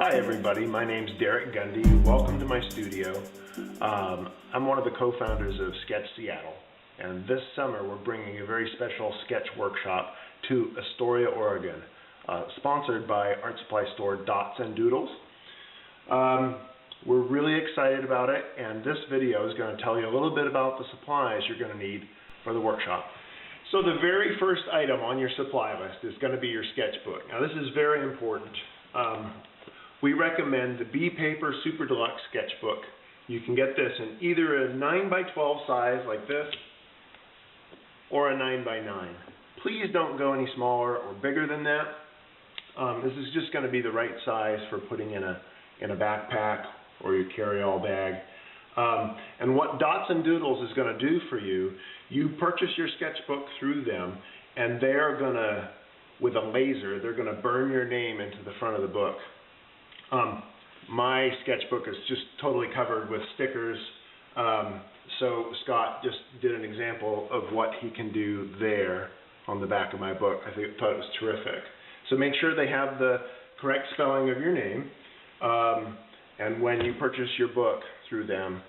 Hi everybody, my name's Derek Gundy. Welcome to my studio. I'm one of the co-founders of Sketch Seattle, and this summer we're bringing a very special sketch workshop to Astoria, Oregon, sponsored by art supply store Dots and Doodles. We're really excited about it, and this video is going to tell you a little bit about the supplies you're going to need for the workshop. So the very first item on your supply list is going to be your sketchbook. Now this is very important. We recommend the B Paper Super Deluxe Sketchbook. You can get this in either a 9x12 size like this or a 9x9. Please don't go any smaller or bigger than that. This is just going to be the right size for putting in a backpack or your carry-all bag. And what Dots and Doodles is going to do for you, you purchase your sketchbook through them, and they're going to, with a laser, they're going to burn your name into the front of the book. My sketchbook is just totally covered with stickers, so Scott just did an example of what he can do there on the back of my book. I thought it was terrific. So make sure they have the correct spelling of your name, and when you purchase your book through them,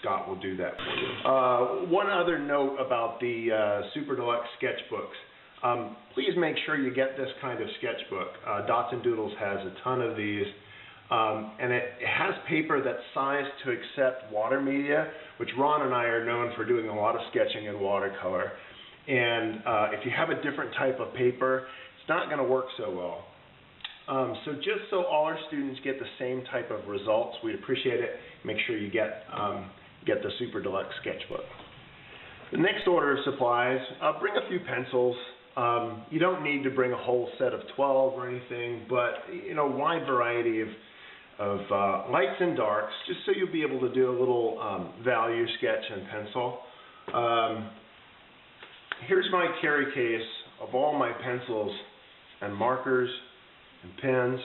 Scott will do that for you. One other note about the Super Deluxe sketchbooks. Please make sure you get this kind of sketchbook. Dots and Doodles has a ton of these. And it has paper that's sized to accept water media, which Ron and I are known for doing a lot of sketching in watercolor. And if you have a different type of paper, it's not going to work so well. So just so all our students get the same type of results, we'd appreciate it. Make sure you get the Super Deluxe sketchbook. The next order of supplies, bring a few pencils. You don't need to bring a whole set of 12 or anything, but wide variety of lights and darks, just so you'll be able to do a little value sketch in pencil. Here's my carry case of all my pencils and markers and pens.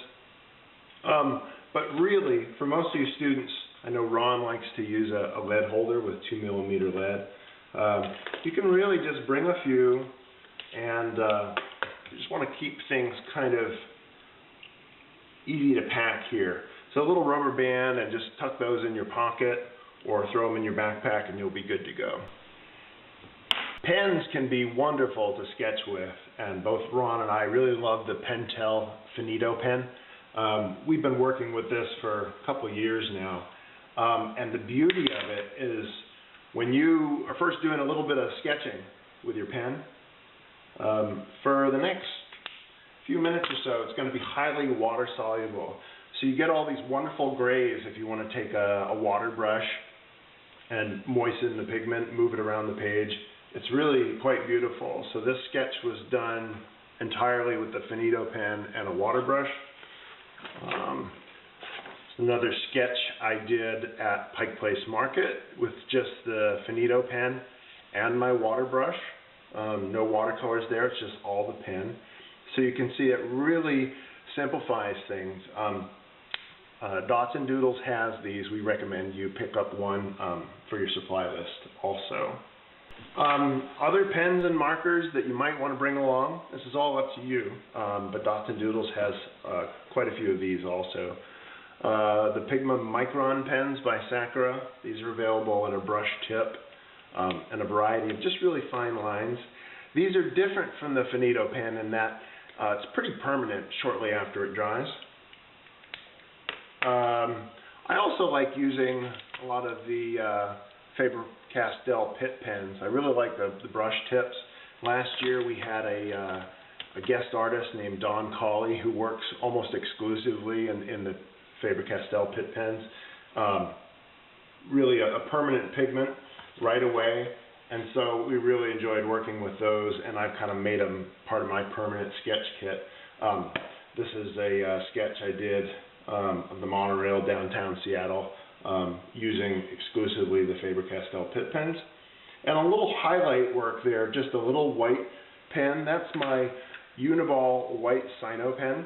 But really, for most of you students, I know Ron likes to use a lead holder with 2mm lead. You can really just bring a few, and you just want to keep things kind of easy to pack here. So a little rubber band, and just tuck those in your pocket or throw them in your backpack and you'll be good to go. Pens can be wonderful to sketch with, and both Ron and I really love the Pentel Finito pen. We've been working with this for a couple of years now, and the beauty of it is when you are first doing a little bit of sketching with your pen, for the next few minutes or so, it's going to be highly water soluble. So you get all these wonderful grays if you want to take a water brush and moisten the pigment, move it around the page. It's really quite beautiful. So this sketch was done entirely with the Finito pen and a water brush. Another sketch I did at Pike Place Market with just the Finito pen and my water brush. No watercolors there, it's just all the pen. So you can see it really simplifies things. Dots and Doodles has these. We recommend you pick up one for your supply list also. Other pens and markers that you might want to bring along, this is all up to you, but Dots and Doodles has quite a few of these also. The Pigma Micron pens by Sakura, these are available in a brush tip and a variety of just really fine lines. These are different from the Finito pen in that it's pretty permanent shortly after it dries. I also like using a lot of the Faber-Castell Pitt pens. I really like the brush tips. Last year we had a guest artist named Don Cawley who works almost exclusively in the Faber-Castell Pitt pens. Really a permanent pigment right away, and so we really enjoyed working with those, and I've kind of made them part of my permanent sketch kit. This is a sketch I did of the monorail downtown Seattle using exclusively the Faber-Castell Pitt pens. And a little highlight work there, just a little white pen. That's my Uniball white Sino pen.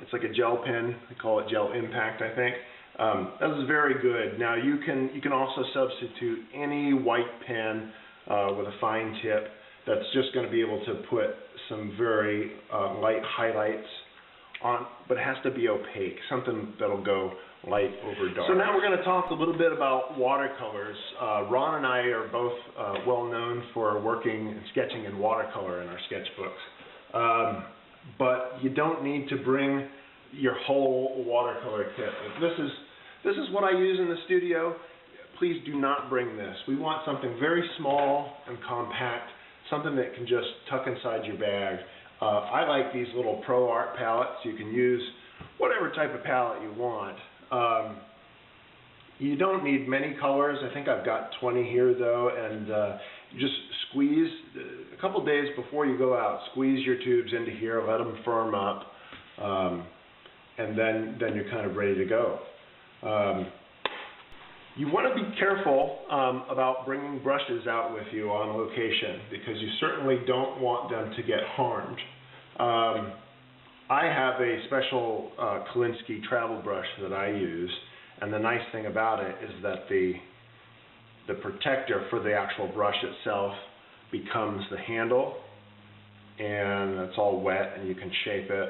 It's like a gel pen. I call it Gel Impact, I think. That is very good. Now you can also substitute any white pen with a fine tip that's just going to be able to put some very light highlights but it has to be opaque, something that'll go light over dark. So now we're going to talk a little bit about watercolors. Ron and I are both well known for working and sketching in watercolor in our sketchbooks. But you don't need to bring your whole watercolor kit. If this is what I use in the studio, please do not bring this. We want something very small and compact, something that can just tuck inside your bag. I like these little Pro Art palettes. You can use whatever type of palette you want. You don't need many colors. I think I've got 20 here though, and you just squeeze, a couple days before you go out, squeeze your tubes into here, let them firm up, and then you're kind of ready to go. You want to be careful about bringing brushes out with you on location, because you certainly don't want them to get harmed. I have a special Kolinsky travel brush that I use, and the nice thing about it is that the protector for the actual brush itself becomes the handle, and it's all wet, and you can shape it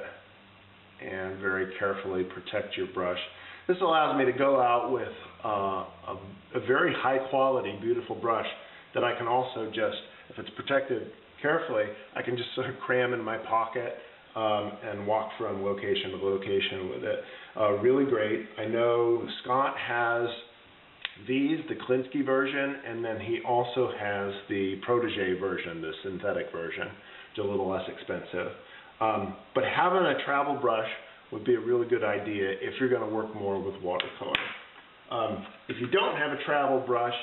and very carefully protect your brush. This allows me to go out with a very high quality, beautiful brush that I can also just, if it's protected carefully, I can just sort of cram in my pocket and walk from location to location with it. Really great. I know Scott has these, the Kolinsky version, and then he also has the Protege version, the synthetic version, which is a little less expensive. But having a travel brush would be a really good idea if you're going to work more with watercolor. If you don't have a travel brush,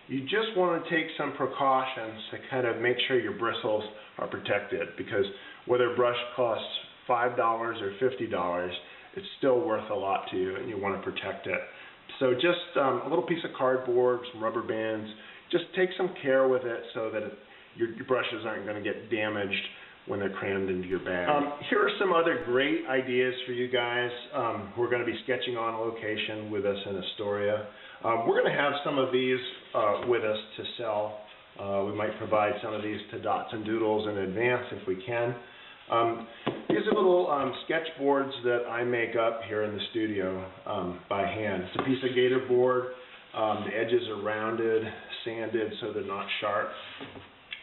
you just want to take some precautions to kind of make sure your bristles are protected, because whether a brush costs $5 or $50, it's still worth a lot to you, and you want to protect it. So just a little piece of cardboard, some rubber bands, just take some care with it so that your brushes aren't going to get damaged when they're crammed into your bag. Here are some other great ideas for you guys who are going to be sketching on location with us in Astoria. We're going to have some of these with us to sell. We might provide some of these to Dots and Doodles in advance if we can. These are little sketch boards that I make up here in the studio by hand. It's a piece of gator board. The edges are rounded, sanded so they're not sharp.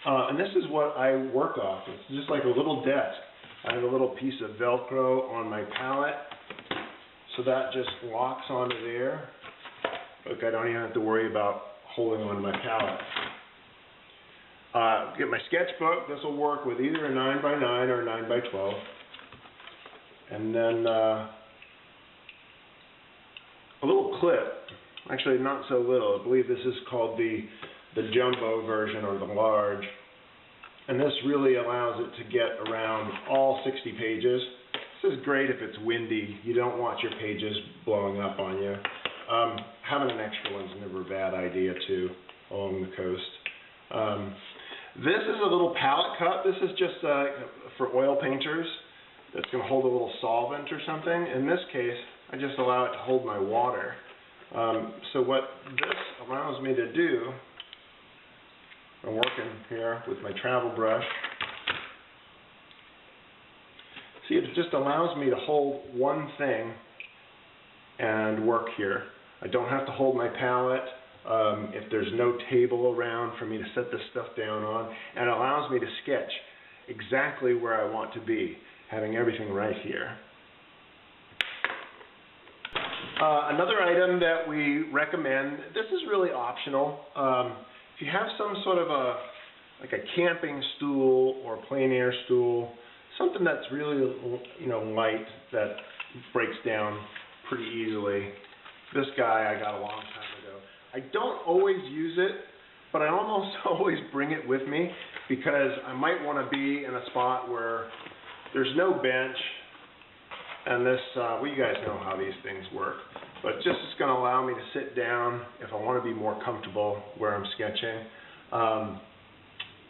And this is what I work off. It's just like a little desk. I have a little piece of Velcro on my palette, so that just locks onto there. Look, I don't even have to worry about holding on my palette. Get my sketchbook. This will work with either a 9x9 or a 9x12. And then a little clip. Actually, not so little. I believe this is called the jumbo version, or the large. And this really allows it to get around all 60 pages. This is great if it's windy. You don't want your pages blowing up on you. Having an extra one's never a bad idea too, along the coast. This is a little palette cup. This is just for oil painters. That's going to hold a little solvent or something. In this case, I just allow it to hold my water. So what this allows me to do, I'm working here with my travel brush. See, it just allows me to hold one thing and work here. I don't have to hold my palette if there's no table around for me to set this stuff down on, and it allows me to sketch exactly where I want to be, having everything right here. Another item that we recommend, this is really optional. If you have some sort of like a camping stool or plein air stool, something that's really, light, that breaks down pretty easily. This guy I got a long time ago. I don't always use it, but I almost always bring it with me, because I might want to be in a spot where there's no bench, and this, well, you guys know how these things work, but just it's going to allow me to sit down if I want to be more comfortable where I'm sketching.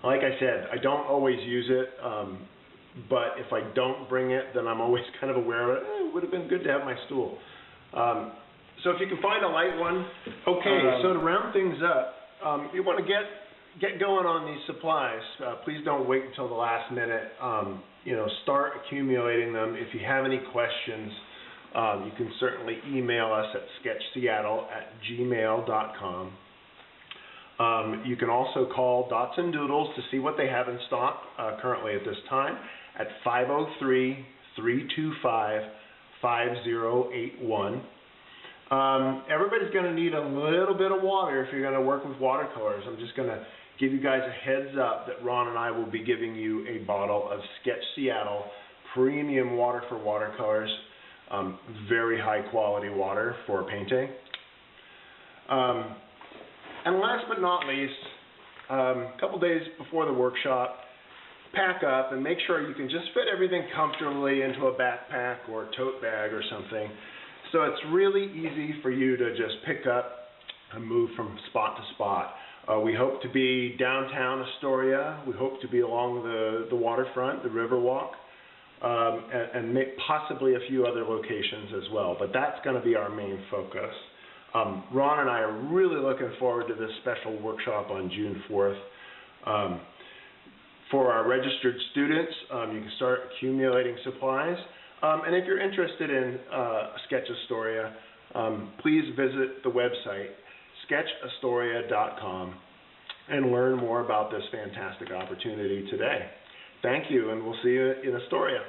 Like I said, I don't always use it, but if I don't bring it, then I'm always kind of aware of it. It would have been good to have my stool. So if you can find a light one. Okay, so to round things up, you want to get get going on these supplies. Please don't wait until the last minute. Start accumulating them. If you have any questions, you can certainly email us at sketchseattle@gmail.com. You can also call Dots and Doodles to see what they have in stock currently at this time at 503-325-5081. Everybody's going to need a little bit of water if you're going to work with watercolors. I'm just going to give you guys a heads up that Ron and I will be giving you a bottle of Sketch Seattle premium water for watercolors. Very high quality water for painting. And last but not least, a couple days before the workshop, pack up and make sure you can just fit everything comfortably into a backpack or a tote bag or something. So it's really easy for you to just pick up and move from spot to spot. We hope to be downtown Astoria. We hope to be along the waterfront, the Riverwalk, and possibly a few other locations as well. But that's going to be our main focus. Ron and I are really looking forward to this special workshop on June 4th. For our registered students, you can start accumulating supplies. And if you're interested in Sketch Astoria, please visit the website, sketchastoria.com, and learn more about this fantastic opportunity today. Thank you, and we'll see you in Astoria.